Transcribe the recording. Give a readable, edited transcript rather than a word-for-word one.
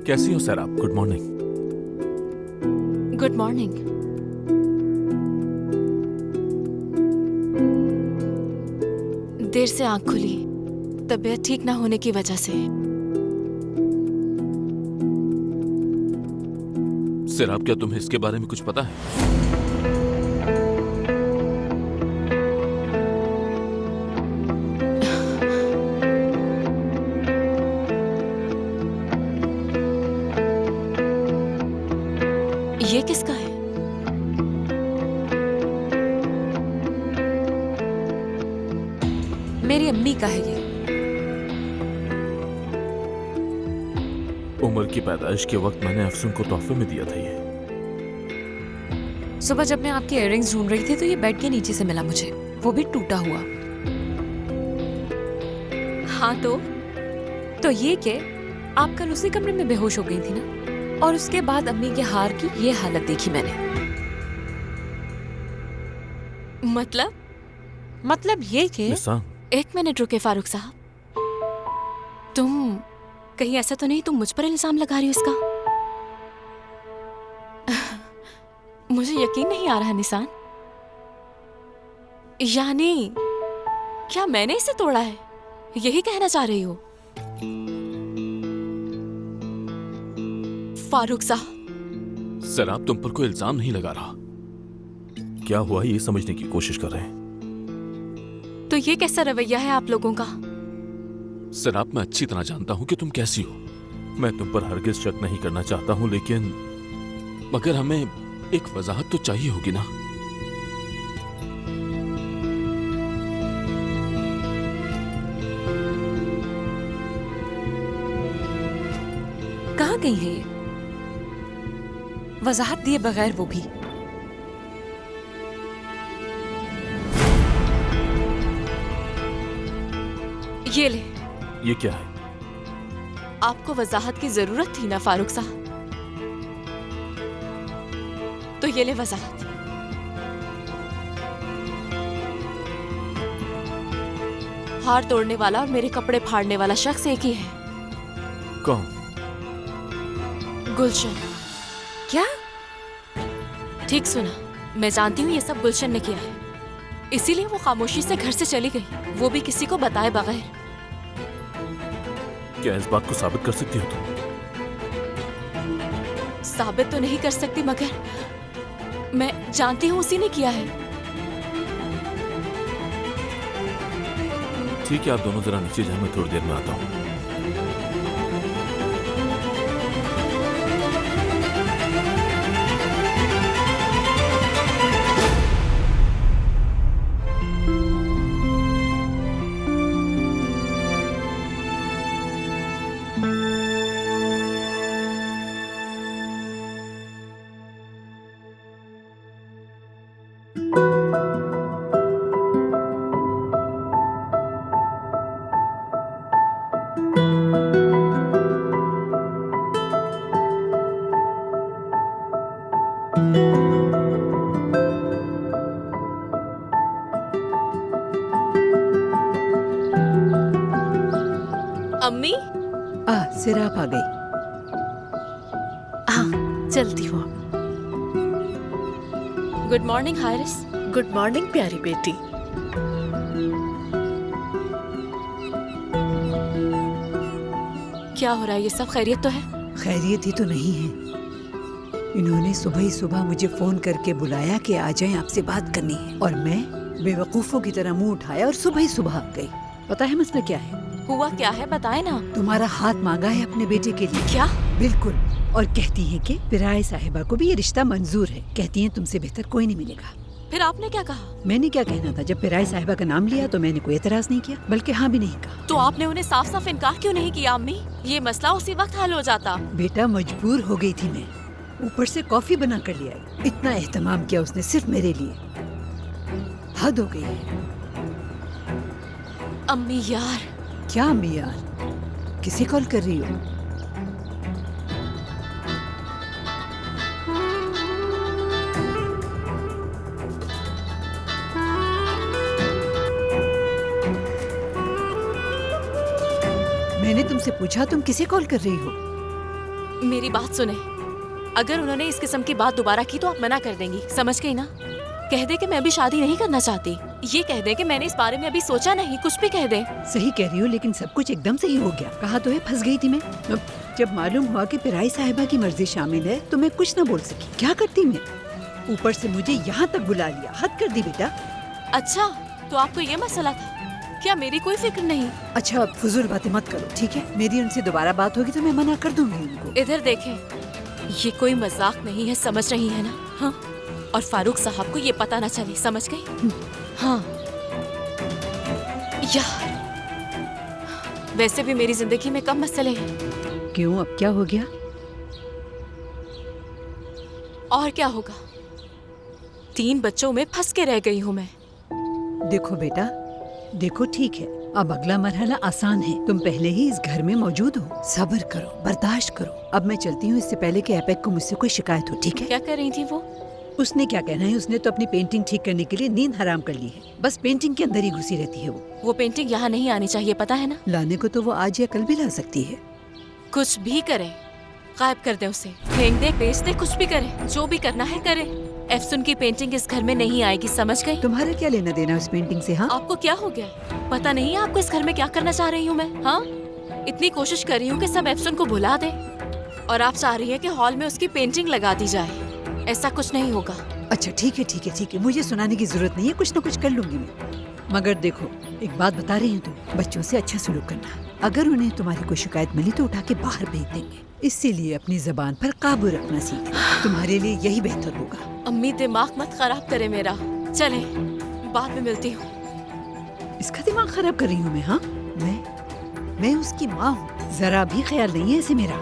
कैसी हो सर आप? Good morning. Good morning. देर से आंख खुली, तबीयत ठीक ना होने की वजह से। सर आप, क्या तुम्हें इसके बारे में कुछ पता है? ये किसका है? मेरी अम्मी का है ये। उमर की पैदाइश के वक्त मैंने अफसून को तोहफे में दिया था ये। सुबह जब मैं आपके इयररिंग्स ढूंढ रही थी तो ये बेड के नीचे से मिला मुझे, वो भी टूटा हुआ। हाँ तो ये कि आप कल उसी कमरे में बेहोश हो गई थी ना, और उसके बाद अम्मी के हार की ये हालत देखी मैंने। मतलब ये कि निशान, एक मिनट रुके फारूक साहब। तुम कहीं ऐसा तो नहीं तुम मुझ पर इल्जाम लगा रही हो इसका? मुझे यकीन नहीं आ रहा निशान। यानी क्या मैंने इसे तोड़ा है, यही कहना चाह रही हो? फारूक साहब, सर आप तुम पर कोई इल्जाम नहीं लगा रहा। क्या हुआ ये समझने की कोशिश कर रहे हैं। तो ये कैसा रवैया है आप लोगों का? सर आप, मैं अच्छी तरह जानता हूं कि तुम कैसी हो। मैं तुम पर हरगिज शक नहीं करना चाहता हूं, लेकिन मगर हमें एक वजाहत तो चाहिए होगी ना। कहाँ गई है ये, वजाहत दिए बगैर, वो भी? ये ले। ये क्या है? आपको वजाहत की जरूरत थी ना फारूक साहब, तो ये ले वजाहत। हार तोड़ने वाला और मेरे कपड़े फाड़ने वाला शख्स एक ही है। कौन? गुलशन। क्या? ठीक सुना, मैं जानती हूँ ये सब गुलशन ने किया है, इसीलिए वो खामोशी से घर से चली गई, वो भी किसी को बताए बगैर। क्या इस बात को साबित कर सकती हो तुम? साबित तो नहीं कर सकती, मगर मैं जानती हूँ उसी ने किया है। ठीक है, आप दोनों जरा नीचे जाए, मैं थोड़ी देर में आता हूँ। अम्मी। सिर आप आ गई। हाँ, चलती हूँ। Good morning Haris. Good morning प्यारी बेटी। क्या हो रहा है, ये सब खैरियत तो है? खैरियत ही तो नहीं है। इन्होंने सुबह ही सुबह मुझे फोन करके बुलाया कि आ जाएं, आपसे बात करनी है, और मैं बेवकूफों की तरह मुंह उठाया और सुबह ही सुबह आ गई। पता है मसला क्या है? हुआ क्या है, बताए ना। तुम्हारा हाथ मांगा है अपने बेटे के लिए। क्या? बिल्कुल, और कहती हैं कि पिराए साहिबा को भी ये रिश्ता मंजूर है। कहती हैं तुमसे बेहतर कोई नहीं मिलेगा। फिर आपने क्या कहा? मैंने क्या कहना था, जब पिराए साहिबा का नाम लिया तो मैंने कोई एतराज नहीं किया, बल्कि हाँ भी नहीं कहा। तो आपने उन्हें साफ साफ इनकार क्यों नहीं किया अम्मी? ये मसला उसी वक्त हल हो जाता। बेटा मजबूर हो गई थी मैं, ऊपर से कॉफी बना कर ले आई। इतना एहतमाम किया उसने सिर्फ मेरे लिए, हद हो गई है। अम्मी यार। क्या अम्मी यार? किसे कॉल कर रही हो? मैंने तुमसे पूछा तुम किसे कॉल कर रही हो? मेरी बात सुने, अगर उन्होंने इस किस्म की बात दोबारा की तो आप मना कर देंगी, समझ गई ना? कह दे कि मैं अभी शादी नहीं करना चाहती, ये कह दे कि मैंने इस बारे में अभी सोचा नहीं, कुछ भी कह दे। सही कह रही हो, लेकिन सब कुछ एकदम से ही हो गया। कहा तो है फंस गई थी मैं। अब जब मालूम हुआ कि पिराई साहिबा की मर्जी शामिल है तो मैं कुछ न बोल सकी। क्या करती मैं? ऊपर से मुझे यहाँ तक बुला लिया, हद कर दी बेटा। अच्छा, तो आपको ये मसला था क्या? मेरी कोई फिक्र नहीं। अच्छा, फजूल बातें मत करो, ठीक है? मेरी उनसे दोबारा बात होगी तो मैं मना कर दूंगी उनको। इधर देखें, ये कोई मजाक नहीं है, समझ रही है ना? हाँ, और फारूक साहब को ये पता ना चले, समझ गई? हाँ यार, वैसे भी मेरी जिंदगी में कम मसले हैं। क्यों, अब क्या हो गया? और क्या होगा, 3 बच्चों में फंस के रह गई हूँ मैं। देखो बेटा, देखो ठीक है, अब अगला मरहला आसान है। तुम पहले ही इस घर में मौजूद हो, सब्र करो, बर्दाश्त करो। अब मैं चलती हूँ, इससे पहले कि ऐपेक को मुझसे कोई शिकायत हो, ठीक है? क्या कर रही थी वो? उसने क्या कहना है, उसने तो अपनी पेंटिंग ठीक करने के लिए नींद हराम कर ली है। बस पेंटिंग के अंदर ही घुसी रहती है वो। वो पेंटिंग यहाँ नहीं आनी चाहिए, पता है ना? लाने को तो वो आज या कल भी ला सकती है। कुछ भी करे, गायब कर दे उसे, फेंक दे, बेच दे, कुछ भी करे, जो भी करना है करे। एफसुन की पेंटिंग इस घर में नहीं आएगी, समझ गई? तुम्हारा क्या लेना देना उस पेंटिंग से? हाँ, आपको क्या हो गया? पता नहीं है आपको इस घर में क्या करना चाह रही हूँ मैं? हाँ, इतनी कोशिश कर रही हूँ कि सब एफसुन को भुला दे, और आप चाह रही है कि हॉल में उसकी पेंटिंग लगा दी जाए। ऐसा कुछ नहीं होगा। अच्छा ठीक है, ठीक है, ठीक है, मुझे सुनाने की जरूरत नहीं है, कुछ न कुछ कर लूंगी मैं। मगर देखो, एक बात बता रही हूँ, तुम बच्चों से अच्छा सलूक करना। अगर उन्हें तुम्हारी कोई शिकायत मिली तो उठा के बाहर भेज देंगे। इसीलिए अपनी जबान पर काबू रखना सीख लो, तुम्हारे लिए यही बेहतर होगा। अम्मी, दिमाग मत खराब करे मेरा। चले, बाद में मिलती हूँ। इसका दिमाग खराब कर रही हूँ मैं? हाँ, मैं उसकी माँ हूँ, जरा भी ख्याल नहीं है इसे मेरा।